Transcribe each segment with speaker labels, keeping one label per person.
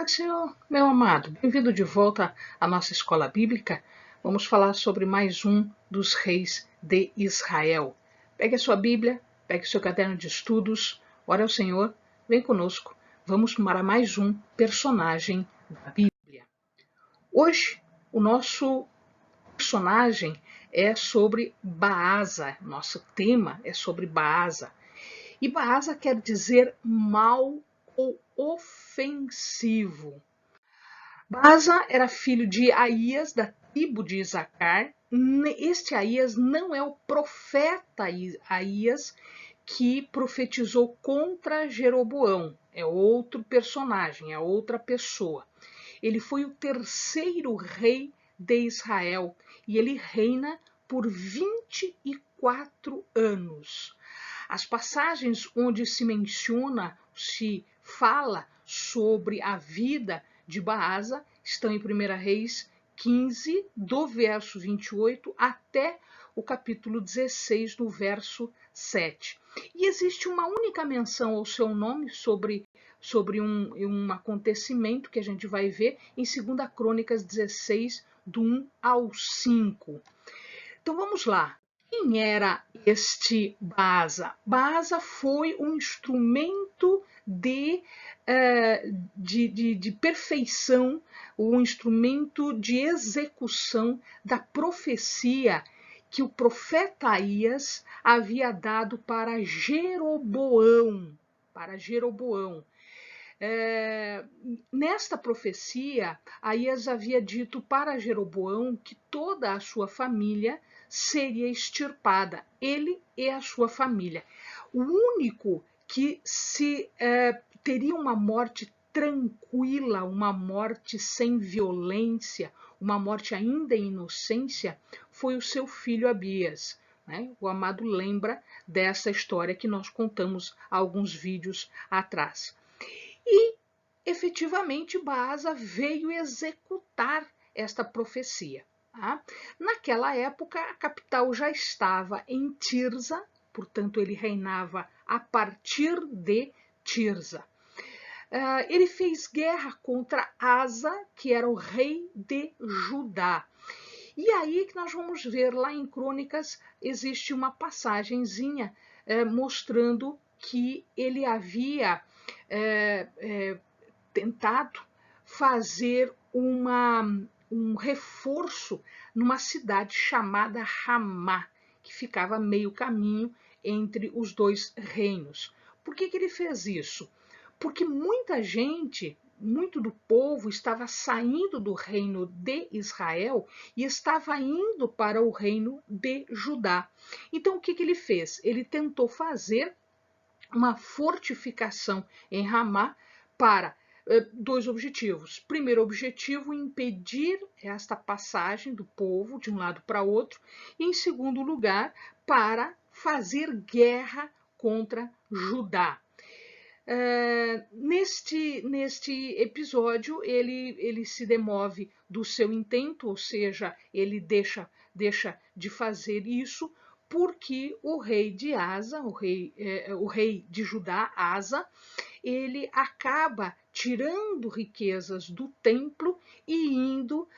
Speaker 1: Paz, Senhor, meu amado, bem-vindo de volta à nossa escola bíblica. Vamos falar sobre mais um dos reis de Israel. Pegue a sua Bíblia, pegue o seu caderno de estudos, ore ao Senhor, vem conosco. Vamos para mais um personagem da Bíblia. Hoje, o nosso personagem é sobre Baasa. Nosso tema é sobre Baasa. E Baasa quer dizer mal ou ofensivo. Baasa era filho de Aías, da tribo de Isacar. Este Aías não é o profeta Aías que profetizou contra Jeroboão. É outro personagem, é outra pessoa. Ele foi o terceiro rei de Israel e ele reina por 24 anos. As passagens onde se fala sobre a vida de Baasa estão em 1 Reis 15, do verso 28 até o capítulo 16, do verso 7. E existe uma única menção ao seu nome sobre um acontecimento que a gente vai ver em 2 Crônicas 16, do 1 ao 5. Então vamos lá. Quem era este Baasa? Baasa foi um instrumento de perfeição, um instrumento de execução da profecia que o profeta Aías havia dado para Jeroboão. Nesta profecia, Aías havia dito para Jeroboão que toda a sua família seria extirpada, ele e a sua família. O único que teria uma morte tranquila, uma morte sem violência, uma morte ainda em inocência, foi o seu filho Abias. O amado lembra dessa história que nós contamos há alguns vídeos atrás. E, efetivamente, Baasa veio executar esta profecia. Tá? Naquela época, a capital já estava em Tirza, portanto, ele reinava a partir de Tirza. Ele fez guerra contra Asa, que era o rei de Judá. E aí que nós vamos ver lá em Crônicas, existe uma passagenzinha mostrando que ele havia tentado fazer um reforço numa cidade chamada Ramá, que ficava meio caminho entre os dois reinos. Por que ele fez isso? Porque muita gente, muito do povo, estava saindo do reino de Israel e estava indo para o reino de Judá. Então, o que ele fez? Ele tentou fazer uma fortificação em Ramá para dois objetivos. Primeiro objetivo, impedir esta passagem do povo de um lado para outro. E, em segundo lugar, para fazer guerra contra Judá. Neste episódio, ele se demove do seu intento, ou seja, ele deixa de fazer isso, porque o rei de Asa, o rei de Judá, Asa, ele acaba tirando riquezas do templo e indo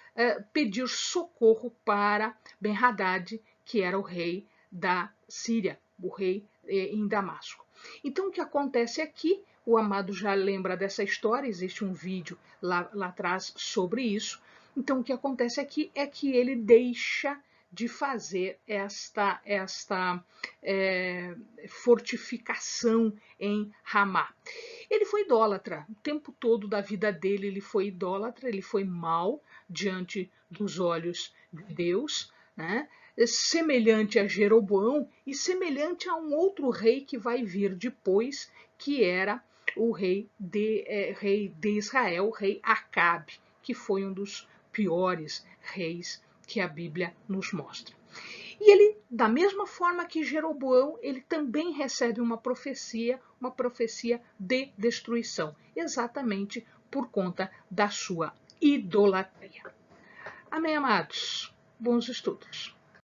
Speaker 1: pedir socorro para Ben-Hadad, que era o rei da Síria, o rei em Damasco. Então, o que acontece aqui, o amado já lembra dessa história, existe um vídeo lá atrás sobre isso. Então, o que acontece aqui é que ele deixa de fazer esta fortificação em Ramá. Ele foi idólatra, o tempo todo da vida dele ele foi idólatra, ele foi mau diante dos olhos de Deus, né? Semelhante a Jeroboão e semelhante a um outro rei que vai vir depois, que era o rei de Israel, o rei Acabe, que foi um dos piores reis que a Bíblia nos mostra. E ele, da mesma forma que Jeroboão, ele também recebe uma profecia de destruição, exatamente por conta da sua idolatria. Amém, amados? Bons estudos.